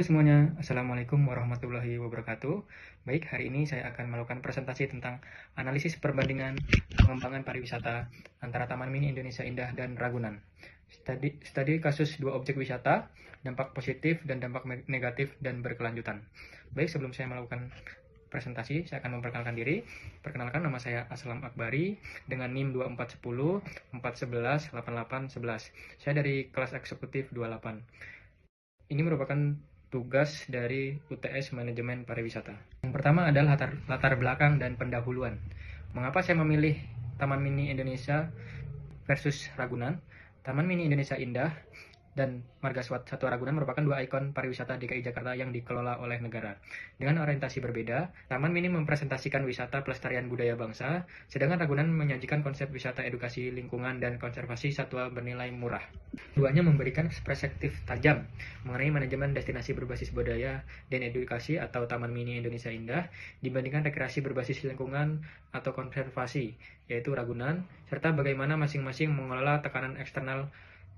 Semuanya, Assalamualaikum warahmatullahi wabarakatuh. Baik, hari ini saya akan melakukan presentasi tentang analisis perbandingan pengembangan pariwisata antara Taman Mini Indonesia Indah dan Ragunan. Studi kasus dua objek wisata, dampak positif dan dampak negatif dan berkelanjutan. Baik, sebelum saya melakukan presentasi, saya akan memperkenalkan diri. Perkenalkan, nama saya Aslam Akbari dengan NIM 2410 411 8811. Saya dari kelas eksekutif 28. Ini merupakan tugas dari UTS Manajemen Pariwisata. Yang pertama adalah latar belakang dan pendahuluan. Mengapa saya memilih Taman Mini Indonesia versus Ragunan? Taman Mini Indonesia Indah dan Marga Satwa Ragunan merupakan dua ikon pariwisata DKI Jakarta yang dikelola oleh negara. Dengan orientasi berbeda, Taman Mini mempresentasikan wisata pelestarian budaya bangsa, sedangkan Ragunan menyajikan konsep wisata edukasi lingkungan dan konservasi satwa bernilai murah. Keduanya memberikan perspektif tajam mengenai manajemen destinasi berbasis budaya dan edukasi atau Taman Mini Indonesia Indah dibandingkan rekreasi berbasis lingkungan atau konservasi, yaitu Ragunan, serta bagaimana masing-masing mengelola tekanan eksternal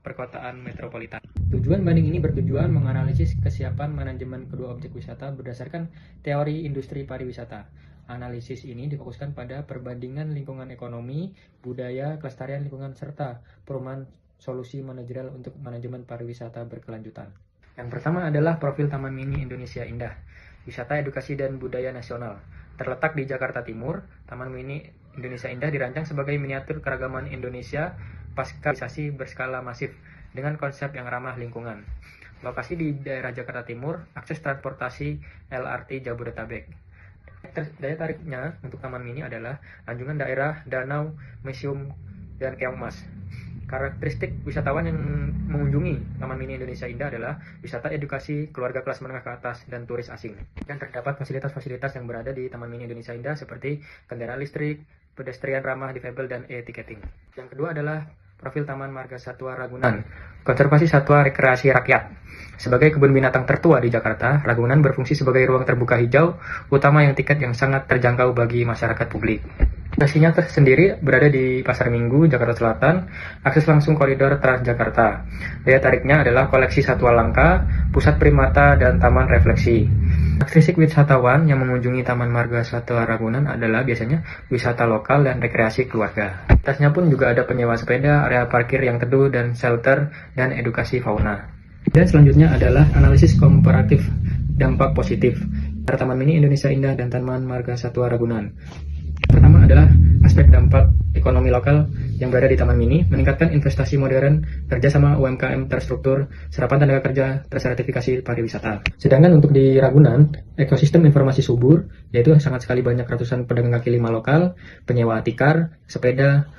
perkotaan metropolitan. Tujuan banding ini bertujuan menganalisis kesiapan manajemen kedua objek wisata berdasarkan teori industri pariwisata. Analisis ini difokuskan pada perbandingan lingkungan ekonomi, budaya, kelestarian lingkungan, serta perumahan solusi manajerial untuk manajemen pariwisata berkelanjutan. Yang pertama adalah profil Taman Mini Indonesia Indah, wisata edukasi dan budaya nasional. Terletak di Jakarta Timur, Taman Mini Indonesia Indah dirancang sebagai miniatur keragaman Indonesia pasca urbanisasi berskala masif dengan konsep yang ramah lingkungan. Lokasi di daerah Jakarta Timur, akses transportasi LRT Jabodetabek. Daya tariknya untuk Taman Mini adalah anjungan daerah, danau, museum, dan keong emas. Karakteristik wisatawan yang mengunjungi Taman Mini Indonesia Indah adalah wisata edukasi, keluarga kelas menengah ke atas, dan turis asing. Dan terdapat fasilitas-fasilitas yang berada di Taman Mini Indonesia Indah seperti kendaraan listrik, pedestrian ramah difabel, dan e-ticketing. Yang kedua adalah profil Taman Marga Satwa Ragunan, konservasi satwa rekreasi rakyat. Sebagai kebun binatang tertua di Jakarta, Ragunan berfungsi sebagai ruang terbuka hijau utama yang tiket yang sangat terjangkau bagi masyarakat publik. Lokasinya tersendiri berada di Pasar Minggu, Jakarta Selatan, akses langsung koridor Transjakarta. Daya tariknya adalah koleksi satwa langka, pusat primata, dan taman refleksi. Karakteristik wisatawan yang mengunjungi Taman Marga Satwa Ragunan adalah biasanya wisata lokal dan rekreasi keluarga. Atasnya pun juga ada penyewa sepeda, area parkir yang teduh, dan shelter, dan edukasi fauna. Dan selanjutnya adalah analisis komparatif dampak positif antara Taman Mini Indonesia Indah dan Taman Marga Satwa Ragunan. Pertama adalah aspek dampak ekonomi lokal yang berada di Taman Mini, meningkatkan investasi modern, kerjasama UMKM terstruktur, serapan tenaga kerja tersertifikasi pariwisata. Sedangkan untuk di Ragunan, ekosistem informasi subur, yaitu sangat sekali banyak ratusan pedagang kaki lima lokal, penyewa tikar, sepeda,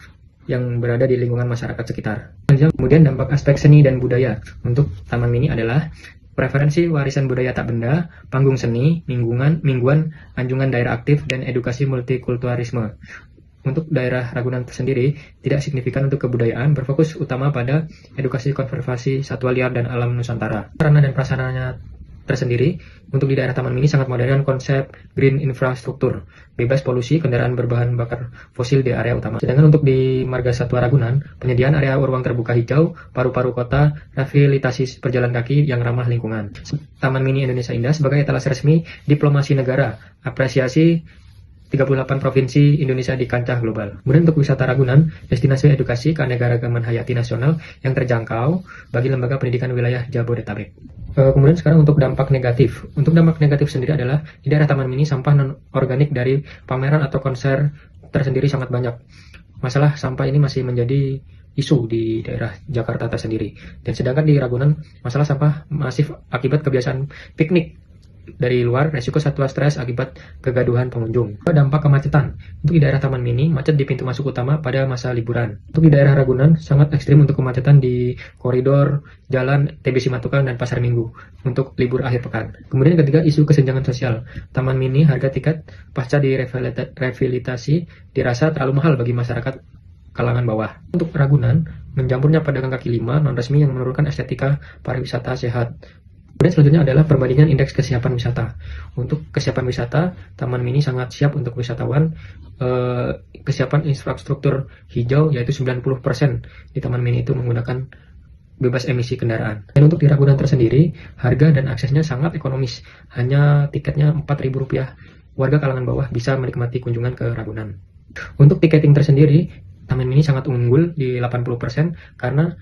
yang berada di lingkungan masyarakat sekitar. Kemudian dampak aspek seni dan budaya untuk Taman Mini adalah preferensi warisan budaya tak benda, panggung seni, mingguan, anjungan daerah aktif, dan edukasi multikulturalisme. Untuk daerah Ragunan sendiri, tidak signifikan untuk kebudayaan, berfokus utama pada edukasi konservasi satwa liar dan alam Nusantara. Sarana dan prasarananya tersendiri, untuk di daerah Taman Mini sangat modern dengan konsep green infrastruktur, bebas polusi, kendaraan berbahan bakar fosil di area utama. Sedangkan untuk di Marga Satwa Ragunan, penyediaan area ruang terbuka hijau, paru-paru kota, rehabilitasi perjalan kaki yang ramah lingkungan. Taman Mini Indonesia Indah sebagai etalase resmi diplomasi negara, apresiasi 38 provinsi Indonesia di kancah global. Kemudian untuk wisata Ragunan, destinasi edukasi keanekaragaman hayati nasional yang terjangkau bagi lembaga pendidikan wilayah Jabodetabek. Kemudian sekarang untuk dampak negatif. Untuk dampak negatif sendiri adalah di daerah Taman Mini sampah non-organik dari pameran atau konser tersendiri sangat banyak. Masalah sampah ini masih menjadi isu di daerah Jakarta tersendiri. Dan sedangkan di Ragunan, masalah sampah masif akibat kebiasaan piknik dari luar, resiko satwa stres akibat kegaduhan pengunjung. Dampak kemacetan. Untuk di daerah Taman Mini, macet di pintu masuk utama pada masa liburan. Untuk di daerah Ragunan, sangat ekstrim untuk kemacetan di koridor, jalan TB Simatupang, dan Pasar Minggu untuk libur akhir pekan. Kemudian ketiga, isu kesenjangan sosial. Taman Mini, harga tiket pasca direhabilitasi dirasa terlalu mahal bagi masyarakat kalangan bawah. Untuk Ragunan, mencampurnya pedagang kaki lima non-resmi yang menurunkan estetika pariwisata sehat. Kemudian selanjutnya adalah perbandingan indeks kesiapan wisata. Untuk kesiapan wisata, Taman Mini sangat siap untuk wisatawan. Kesiapan infrastruktur hijau yaitu 90% di Taman Mini itu menggunakan bebas emisi kendaraan. Dan untuk di Ragunan tersendiri, harga dan aksesnya sangat ekonomis. Hanya tiketnya Rp4.000. Warga kalangan bawah bisa menikmati kunjungan ke Ragunan. Untuk tiketing tersendiri, Taman Mini sangat unggul di 80% karena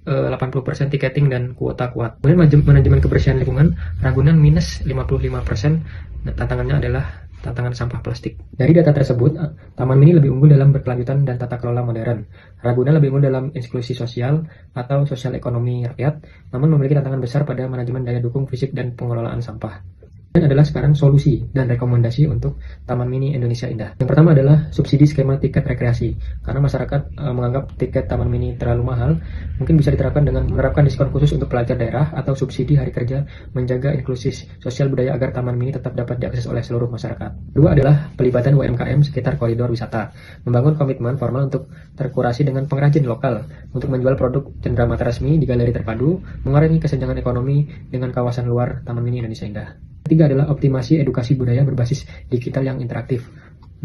80% tiketing dan kuota kuat. Kemudian manajemen kebersihan lingkungan, Ragunan minus 55%. Tantangannya adalah tantangan sampah plastik. Dari data tersebut, Taman Mini lebih unggul dalam berkelanjutan dan tata kelola modern. Ragunan lebih unggul dalam inklusi sosial atau sosial ekonomi rakyat, namun memiliki tantangan besar pada manajemen daya dukung fisik dan pengelolaan sampah. Dan adalah sekarang solusi dan rekomendasi untuk Taman Mini Indonesia Indah. Yang pertama adalah subsidi skema tiket rekreasi. Karena masyarakat menganggap tiket Taman Mini terlalu mahal, mungkin bisa diterapkan dengan menerapkan diskon khusus untuk pelajar daerah atau subsidi hari kerja menjaga inklusi sosial budaya agar Taman Mini tetap dapat diakses oleh seluruh masyarakat. Kedua adalah pelibatan UMKM sekitar koridor wisata. Membangun komitmen formal untuk terkurasi dengan pengrajin lokal untuk menjual produk cenderamata resmi di galeri terpadu, mengurangi kesenjangan ekonomi dengan kawasan luar Taman Mini Indonesia Indah. Ketiga adalah optimasi edukasi budaya berbasis digital yang interaktif,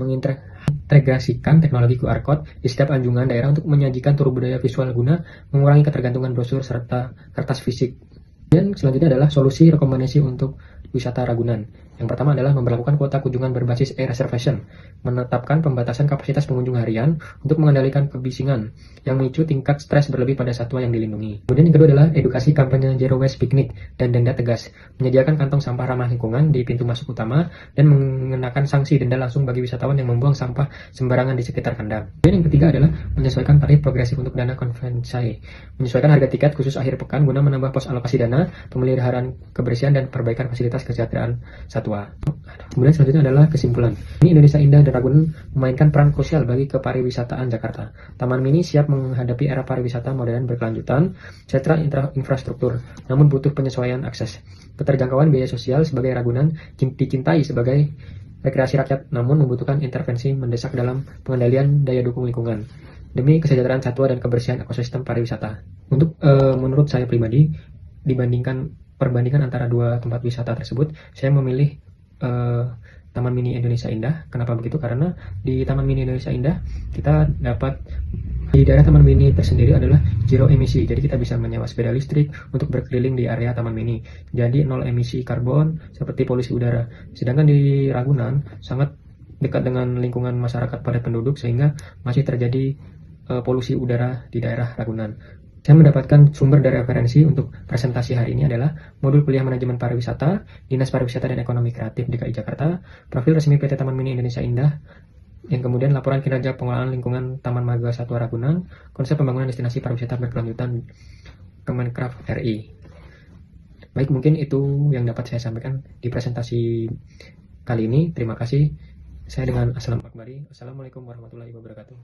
mengintegrasikan teknologi QR Code di setiap anjungan daerah untuk menyajikan tur budaya visual guna mengurangi ketergantungan brosur serta kertas fisik. Dan selanjutnya adalah solusi rekomendasi untuk wisata Ragunan. Yang pertama adalah memberlakukan kuota kunjungan berbasis e-reservation, menetapkan pembatasan kapasitas pengunjung harian untuk mengendalikan kebisingan yang memicu tingkat stres berlebih pada satwa yang dilindungi. Kemudian yang kedua adalah edukasi kampanye Zero Waste Picnic dan denda tegas, menyediakan kantong sampah ramah lingkungan di pintu masuk utama dan mengenakan sanksi denda langsung bagi wisatawan yang membuang sampah sembarangan di sekitar kandang. Dan yang ketiga adalah menyesuaikan tarif progresif untuk dana konvensi, menyesuaikan harga tiket khusus akhir pekan guna menambah pos alokasi dana, pemeliharaan kebersihan dan perbaikan fasilitas kesejahteraan satwa. Kemudian selanjutnya adalah kesimpulan. Ini Indonesia Indah dan Ragunan memainkan peran krusial bagi kepariwisataan Jakarta. Taman Mini siap menghadapi era pariwisata modern berkelanjutan secara infrastruktur, namun butuh penyesuaian akses. Keterjangkauan biaya sosial sebagai Ragunan dicintai sebagai rekreasi rakyat, namun membutuhkan intervensi mendesak dalam pengendalian daya dukung lingkungan demi kesejahteraan satwa dan kebersihan ekosistem pariwisata. Untuk menurut saya pribadi, perbandingan antara dua tempat wisata tersebut, saya memilih Taman Mini Indonesia Indah. Kenapa begitu? Karena di Taman Mini Indonesia Indah kita dapat, di daerah Taman Mini tersendiri adalah zero emisi, jadi kita bisa menyewa sepeda listrik untuk berkeliling di area Taman Mini, jadi nol emisi karbon seperti polusi udara. Sedangkan di Ragunan sangat dekat dengan lingkungan masyarakat padat penduduk sehingga masih terjadi polusi udara di daerah Ragunan. Saya mendapatkan sumber dari referensi untuk presentasi hari ini adalah modul kuliah manajemen pariwisata, Dinas Pariwisata dan Ekonomi Kreatif DKI Jakarta, profil resmi PT Taman Mini Indonesia Indah, yang kemudian laporan kinerja pengelolaan lingkungan Taman Marga Satwa Ragunan, konsep pembangunan destinasi pariwisata berkelanjutan Kemenkraf RI. Baik, mungkin itu yang dapat saya sampaikan di presentasi kali ini. Terima kasih. Saya dengan Aslam Akbari. Wassalamualaikum warahmatullahi wabarakatuh.